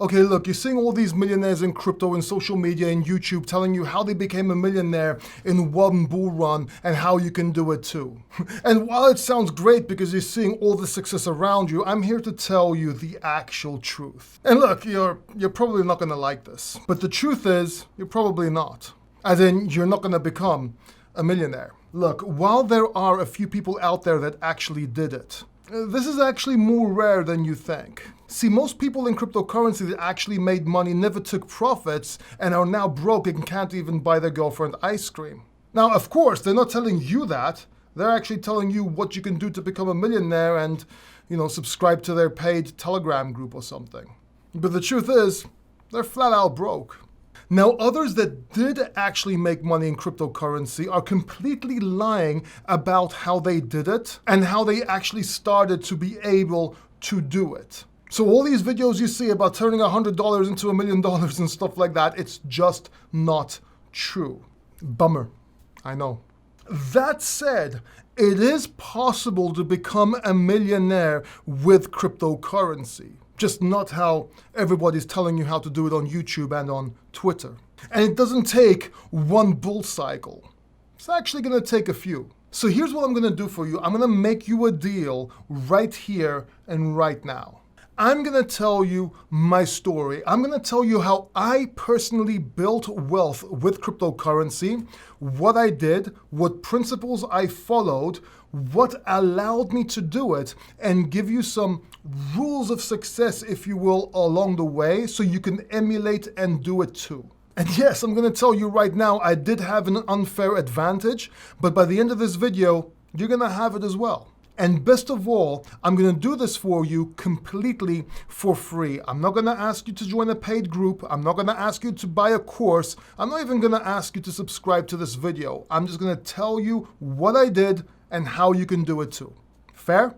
Okay, look, you're seeing all these millionaires in crypto and social media and YouTube telling you how they became a millionaire in one bull run and how you can do it too. And while it sounds great because you're seeing all the success around you, I'm here to tell you the actual truth. And look, you're probably not gonna like this, but the truth is, you're probably not. As in, you're not gonna become a millionaire. Look, while there are a few people out there that actually did it, this is actually more rare than you think. See, most people in cryptocurrency that actually made money never took profits and are now broke and can't even buy their girlfriend ice cream. Now, of course, they're not telling you that. They're actually telling you what you can do to become a millionaire and, subscribe to their paid Telegram group or something. But the truth is, they're flat out broke. Now, others that did actually make money in cryptocurrency are completely lying about how they did it and how they actually started to be able to do it. So all these videos you see about turning $100 into $1 million and stuff like that, it's just not true. Bummer, I know. That said, it is possible to become a millionaire with cryptocurrency. Just not how everybody's telling you how to do it on YouTube and on Twitter. And it doesn't take one bull cycle. It's actually gonna take a few. So here's what I'm gonna do for you. I'm gonna make you a deal right here and right now. I'm gonna tell you my story. I'm gonna tell you how I personally built wealth with cryptocurrency, what I did, what principles I followed, what allowed me to do it, and give you some rules of success, if you will, along the way so you can emulate and do it too. And yes, I'm gonna tell you right now, I did have an unfair advantage, but by the end of this video, you're gonna have it as well. And best of all, I'm gonna do this for you completely for free. I'm not gonna ask you to join a paid group. I'm not gonna ask you to buy a course. I'm not even gonna ask you to subscribe to this video. I'm just gonna tell you what I did and how you can do it too. Fair?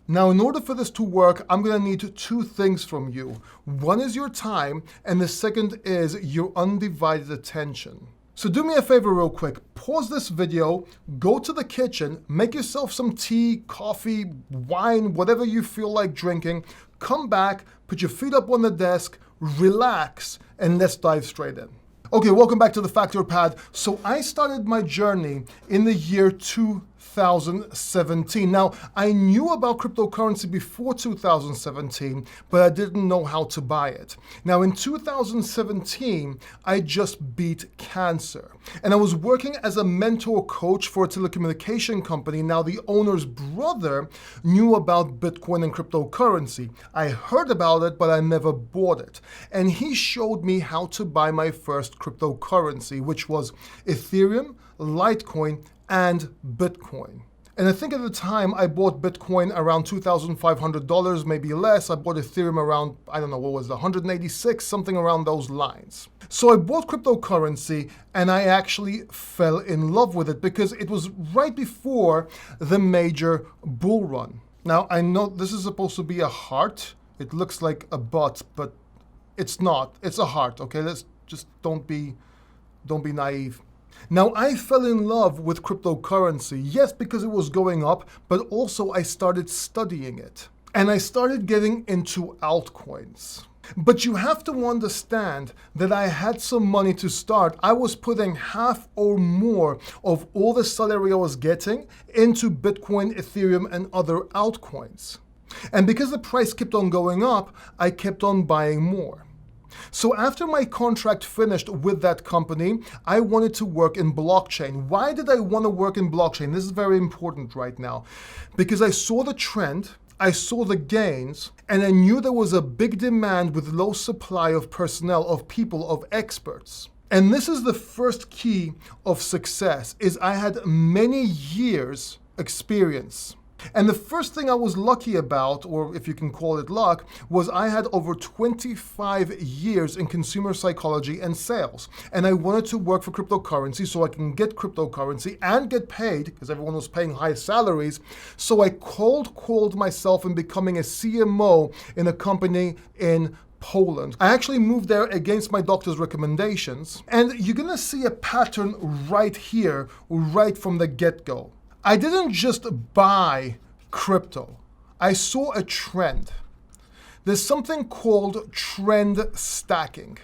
Now, in order for this to work, I'm gonna need two things from you. One is your time, and the second is your undivided attention. So do me a favor real quick, pause this video, go to the kitchen, make yourself some tea, coffee, wine, whatever you feel like drinking, come back, put your feet up on the desk, relax, and let's dive straight in. Okay, welcome back to the Factor Pad. So I started my journey in the year 2017. Now, I knew about cryptocurrency before 2017, but I didn't know how to buy it. Now, in 2017, I just beat cancer. And I was working as a mentor coach for a telecommunication company. Now, the owner's brother knew about Bitcoin and cryptocurrency. I heard about it, but I never bought it. And he showed me how to buy my first cryptocurrency, which was Ethereum, Litecoin, and Bitcoin. And I think at the time I bought Bitcoin around $2,500, maybe less. I bought Ethereum around, I don't know, what was it, 186, something around those lines. So I bought cryptocurrency and I actually fell in love with it because it was right before the major bull run. Now, I know this is supposed to be a heart. It looks like a butt, but it's not. It's a heart, okay? Let's just don't be naive. Now, I fell in love with cryptocurrency, yes, because it was going up, but also I started studying it. And I started getting into altcoins. But you have to understand that I had some money to start. I was putting half or more of all the salary I was getting into Bitcoin, Ethereum, and other altcoins. And because the price kept on going up, I kept on buying more. So after my contract finished with that company, I wanted to work in blockchain. Why did I want to work in blockchain? This is very important right now. Because I saw the trend, I saw the gains, and I knew there was a big demand with low supply of personnel, of people, of experts. And this is the first key of success, is I had many years experience. And the first thing I was lucky about, or if you can call it luck, was I had over 25 years in consumer psychology and sales. And I wanted to work for cryptocurrency so I can get cryptocurrency and get paid, because everyone was paying high salaries. So I cold called myself in becoming a CMO in a company in Poland. I actually moved there against my doctor's recommendations. And you're gonna see a pattern right here, right from the get-go. I didn't just buy crypto. I saw a trend. There's something called trend stacking.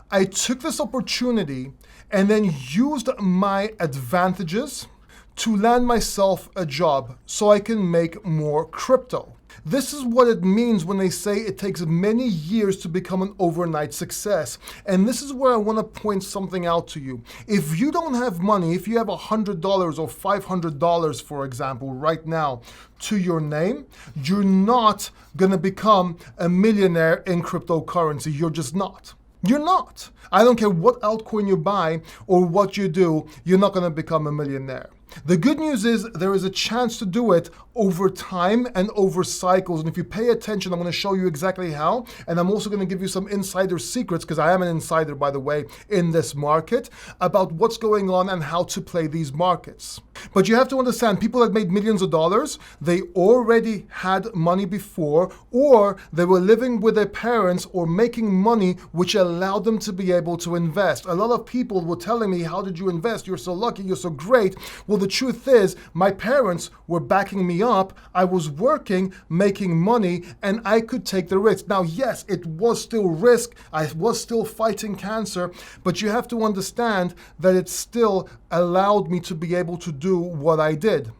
I took this opportunity and then used my advantages to land myself a job so I can make more crypto. This is what it means when they say it takes many years to become an overnight success. And this is where I want to point something out to you. If you don't have money, if you have $100 or $500, for example, right now to your name, you're not going to become a millionaire in cryptocurrency. You're just not. You're not. I don't care what altcoin you buy or what you do, you're not going to become a millionaire. The good news is there is a chance to do it over time and over cycles. And if you pay attention, I'm going to show you exactly how. And I'm also going to give you some insider secrets, because I am an insider, by the way, in this market, about what's going on and how to play these markets. But you have to understand, people that made millions of dollars, they already had money before, or they were living with their parents or making money, which allowed them to be able to invest. A lot of people were telling me, how did you invest? You're so lucky, you're so great. Well, the truth is, my parents were backing me up. I was working, making money, and I could take the risk. Now, yes, it was still risk. I was still fighting cancer, but you have to understand that it still allowed me to be able to do what I did.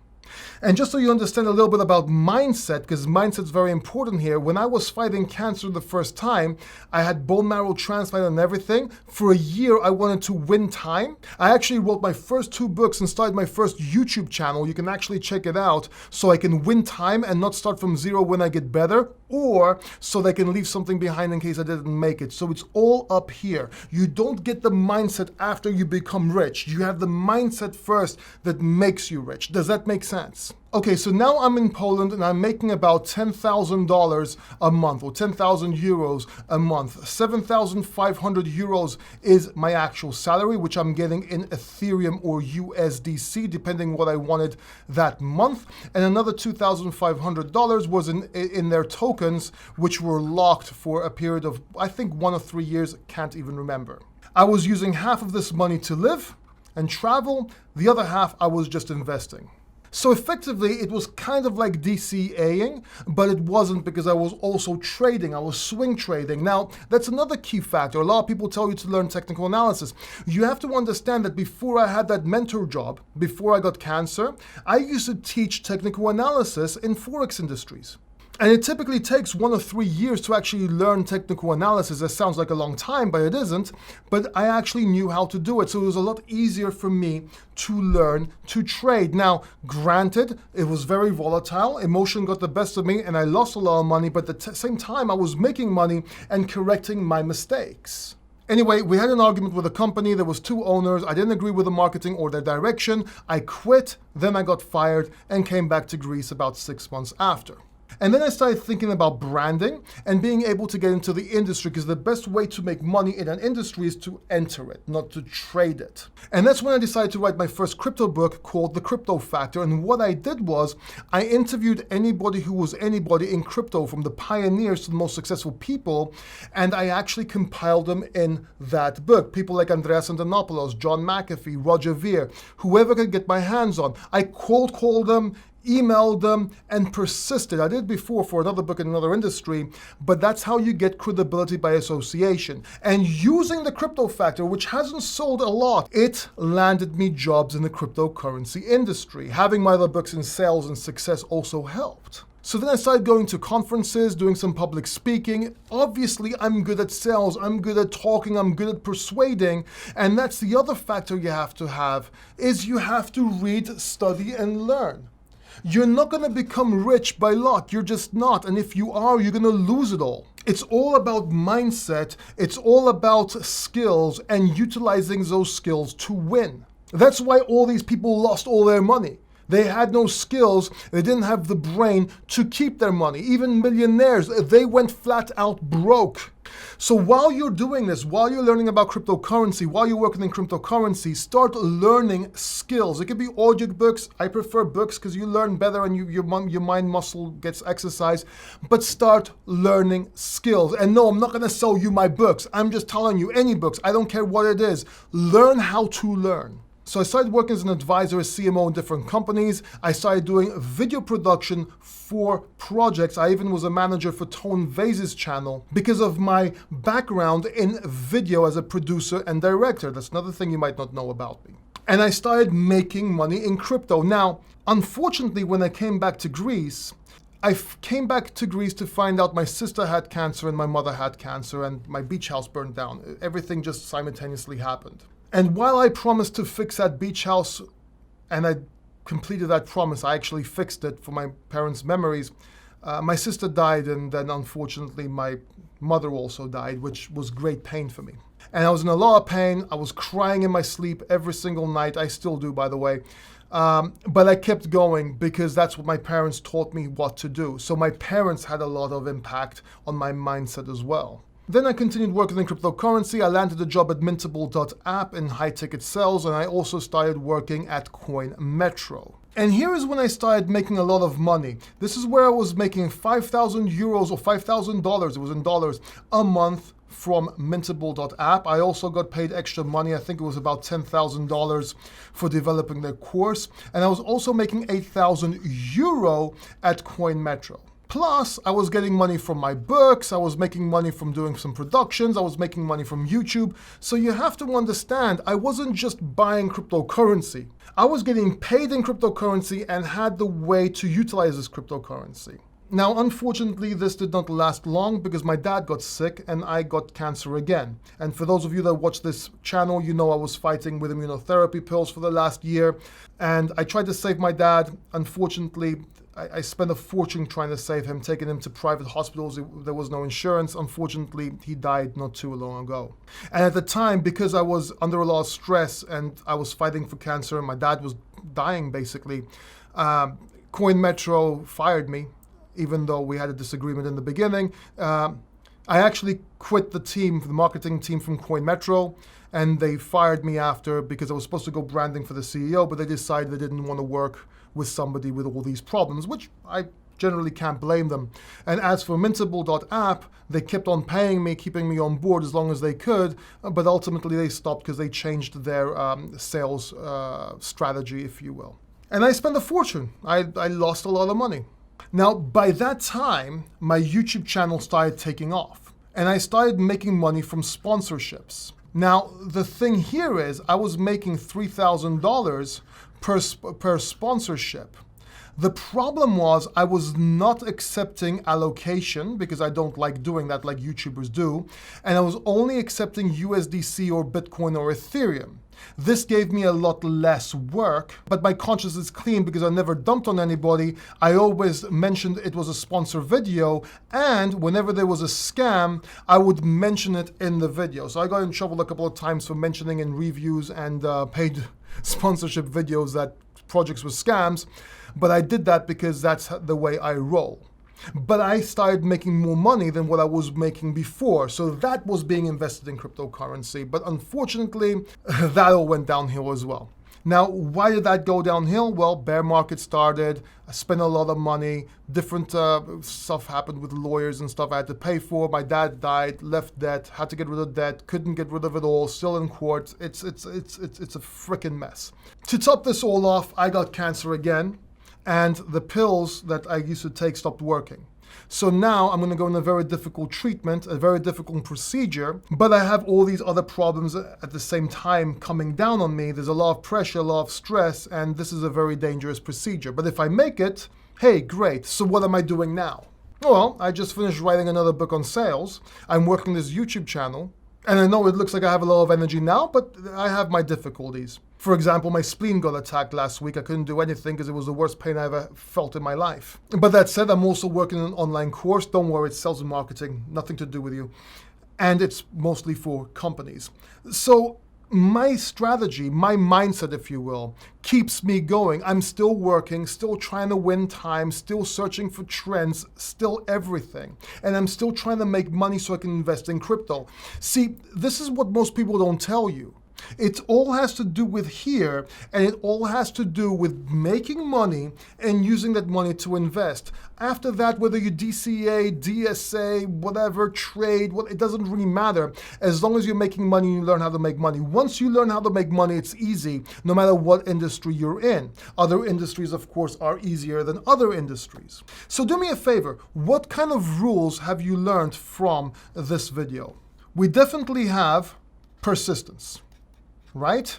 And just so you understand a little bit about mindset, because mindset's very important here, when I was fighting cancer the first time, I had bone marrow transplant and everything. For a year, I wanted to win time. I actually wrote my first 2 books and started my first YouTube channel. You can actually check it out, so I can win time and not start from zero when I get better, or so they can leave something behind in case I didn't make it. So it's all up here. You don't get the mindset after you become rich. You have the mindset first that makes you rich. Does that make sense? Okay, so now I'm in Poland and I'm making about $10,000 a month, or 10,000 euros a month. 7,500 euros is my actual salary, which I'm getting in Ethereum or USDC, depending what I wanted that month. And another $2,500 was in their tokens, which were locked for a period of, I think, 1 or 3 years, can't even remember. I was using half of this money to live and travel. The other half I was just investing. So effectively, it was kind of like DCAing, but it wasn't, because I was also trading. I was swing trading. Now, that's another key factor. A lot of people tell you to learn technical analysis. You have to understand that before I had that mentor job, before I got cancer, I used to teach technical analysis in Forex industries. And it typically takes 1 or 3 years to actually learn technical analysis. That sounds like a long time, but it isn't. But I actually knew how to do it. So it was a lot easier for me to learn to trade. Now, granted, it was very volatile. Emotion got the best of me and I lost a lot of money. But at the same time, I was making money and correcting my mistakes. Anyway, we had an argument with a company. There was 2 owners. I didn't agree with the marketing or their direction. I quit. Then I got fired and came back to Greece about 6 months after. And then I started thinking about branding and being able to get into the industry, because the best way to make money in an industry is to enter it, not to trade it. And that's when I decided to write my first crypto book called The Crypto Factor. And what I did was I interviewed anybody who was anybody in crypto, from the pioneers to the most successful people, and I actually compiled them in that book. People like Andreas Antonopoulos, John McAfee, Roger Ver, whoever could get my hands on. I cold called them, emailed them, and persisted. I did before for another book in another industry, but that's how you get credibility by association. And using the Crypto Factor, which hasn't sold a lot, it landed me jobs in the cryptocurrency industry. Having my other books in sales and success also helped. So then I started going to conferences, doing some public speaking. Obviously, I'm good at sales, I'm good at talking, I'm good at persuading. And that's the other factor you have to have, is you have to read, study, and learn. You're not going to become rich by luck. You're just not. And if you are, you're going to lose it all. It's all about mindset. It's all about skills and utilizing those skills to win. That's why all these people lost all their money. They had no skills. They didn't have the brain to keep their money. Even millionaires, they went flat out broke. So while you're doing this, while you're learning about cryptocurrency, while you're working in cryptocurrency, start learning skills. It could be audio books. I prefer books because you learn better and your mind muscle gets exercised. But start learning skills. And no, I'm not going to sell you my books. I'm just telling you, any books. I don't care what it is. Learn how to learn. So I started working as an advisor, as CMO in different companies. I started doing video production for projects. I even was a manager for Tone Vase's channel because of my background in video as a producer and director. That's another thing you might not know about me. And I started making money in crypto. Now, unfortunately, when I came back to Greece, came back to Greece to find out my sister had cancer and my mother had cancer and my beach house burned down. Everything just simultaneously happened. And while I promised to fix that beach house, and I completed that promise, I actually fixed it for my parents' memories, my sister died, and then unfortunately my mother also died, which was great pain for me. And I was in a lot of pain. I was crying in my sleep every single night. I still do, by the way. But I kept going because that's what my parents taught me what to do. So my parents had a lot of impact on my mindset as well. Then I continued working in cryptocurrency. I landed a job at Mintable.app in high ticket sales, and I also started working at Coin Metro. And here is when I started making a lot of money. This is where I was making 5,000 euros or $5,000, it was in dollars, a month from Mintable.app. I also got paid extra money. I think it was about $10,000 for developing their course. And I was also making 8,000 euro at Coin Metro. Plus, I was getting money from my books, I was making money from doing some productions, I was making money from YouTube. So you have to understand, I wasn't just buying cryptocurrency. I was getting paid in cryptocurrency and had the way to utilize this cryptocurrency. Now, unfortunately, this did not last long because my dad got sick and I got cancer again. And for those of you that watch this channel, you know I was fighting with immunotherapy pills for the last year. And I tried to save my dad. Unfortunately, I spent a fortune trying to save him, taking him to private hospitals. There was no insurance. Unfortunately, he died not too long ago. And at the time, because I was under a lot of stress and I was fighting for cancer and my dad was dying basically, Coin Metro fired me, even though we had a disagreement in the beginning. I actually quit the team, the marketing team from Coin Metro, and they fired me after because I was supposed to go branding for the CEO, but they decided they didn't want to work with somebody with all these problems, which I generally can't blame them. And as for Mintable.app, they kept on paying me, keeping me on board as long as they could, but ultimately they stopped because they changed their sales strategy, if you will. And I spent a fortune. I lost a lot of money. Now, by that time, my YouTube channel started taking off, and I started making money from sponsorships. Now, the thing here is I was making $3,000 per sponsorship. The problem was I was not accepting allocation because I don't like doing that like YouTubers do, and I was only accepting USDC or Bitcoin or Ethereum. This gave me a lot less work, but my conscience is clean because I never dumped on anybody. I always mentioned it was a sponsor video, and whenever there was a scam, I would mention it in the video. So I got in trouble a couple of times for mentioning in reviews and paid sponsorship videos that projects were scams, but I did that because that's the way I roll. But I started making more money than what I was making before. So that was being invested in cryptocurrency. But unfortunately, that all went downhill as well. Now, why did that go downhill? Well, bear market started. I spent a lot of money. Different stuff happened with lawyers and stuff I had to pay for. My dad died, left debt, had to get rid of debt, couldn't get rid of it all, still in court. It's a freaking mess. To top this all off, I got cancer again. And the pills that I used to take stopped working. So now I'm going to go in a very difficult treatment, a very difficult procedure, but I have all these other problems at the same time coming down on me. There's a lot of pressure, a lot of stress, and this is a very dangerous procedure. But if I make it, hey, great. So what am I doing now? Well, I just finished writing another book on sales. I'm working this YouTube channel. And I know it looks like I have a lot of energy now, but I have my difficulties. For example, my spleen got attacked last week. I couldn't do anything because it was the worst pain I ever felt in my life. But that said, I'm also working on an online course. Don't worry, it's sales and marketing, nothing to do with you. And it's mostly for companies. So my strategy, my mindset, if you will, keeps me going. I'm still working, still trying to win time, still searching for trends, still everything. And I'm still trying to make money so I can invest in crypto. See, this is what most people don't tell you. It all has to do with here, and it all has to do with making money and using that money to invest. After that, whether you DCA, DSA, whatever, trade, it doesn't really matter as long as you're making money and you learn how to make money. Once you learn how to make money, it's easy no matter what industry you're in. Other industries, of course, are easier than other industries. So do me a favor, what kind of rules have you learned from this video? We definitely have persistence, right?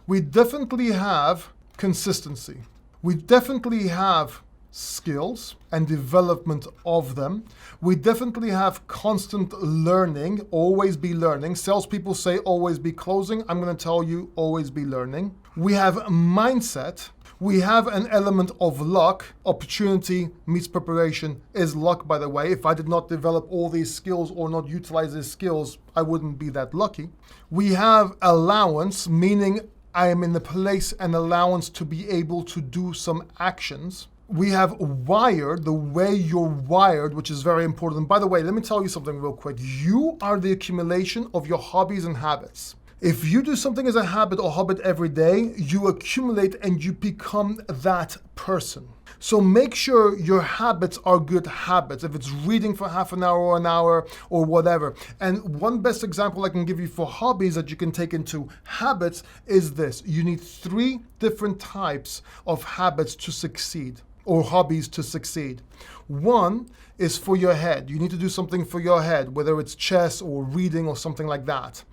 We definitely have consistency. We definitely have skills and development of them. We definitely have constant learning, always be learning. Salespeople say always be closing. I'm going to tell you always be learning. We have mindset. We have an element of luck. Opportunity meets preparation is luck, by the way. If I did not develop all these skills or not utilize these skills, I wouldn't be that lucky. We have allowance, meaning I am in the place and allowance to be able to do some actions. We have wired, the way you're wired, which is very important. By the way, let me tell you something real quick. You are the accumulation of your hobbies and habits. If you do something as a habit or habit every day, you accumulate and you become that person. So make sure your habits are good habits. If it's reading for half an hour or whatever. And one best example I can give you for hobbies that you can take into habits is this. You need 3 different types of habits to succeed, or hobbies to succeed. One is for your head. You need to do something for your head, whether it's chess or reading or something like that.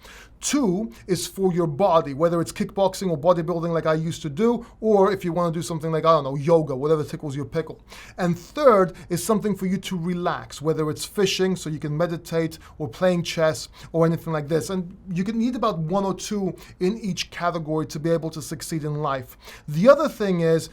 2 is for your body, whether it's kickboxing or bodybuilding like I used to do, or if you want to do something like, I don't know, yoga, whatever tickles your pickle. And 3rd is something for you to relax, whether it's fishing, so you can meditate, or playing chess, or anything like this. And you can need about 1 or 2 in each category to be able to succeed in life. The other thing is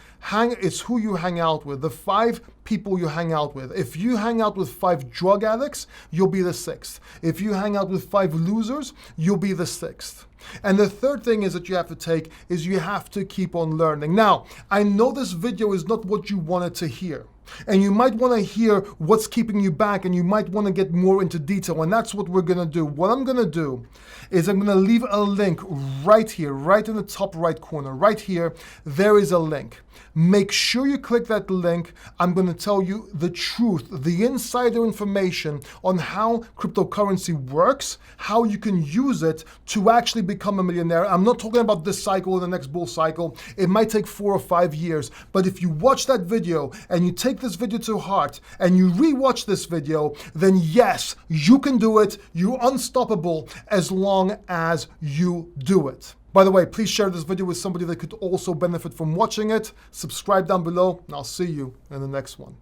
who you hang out with, the 5 people you hang out with. If you hang out with 5 drug addicts, you'll be the 6th. If you hang out with 5 losers, you'll be the 6th. And the 3rd thing is that you have to take is you have to keep on learning. Now, I know this video is not what you wanted to hear. And you might want to hear what's keeping you back, and you might want to get more into detail, and that's what we're going to do. What I'm going to do is I'm going to leave a link right here, right in the top right corner, right here. There is a link. Make sure you click that link. I'm going to tell you the truth, the insider information on how cryptocurrency works, how you can use it to actually become a millionaire. I'm not talking about this cycle or the next bull cycle. It might take 4 or 5 years, but if you watch that video and you take this video to heart and you rewatch this video, then yes, you can do it. You're unstoppable as long as you do it. By the way, please share this video with somebody that could also benefit from watching it. Subscribe down below, and I'll see you in the next one.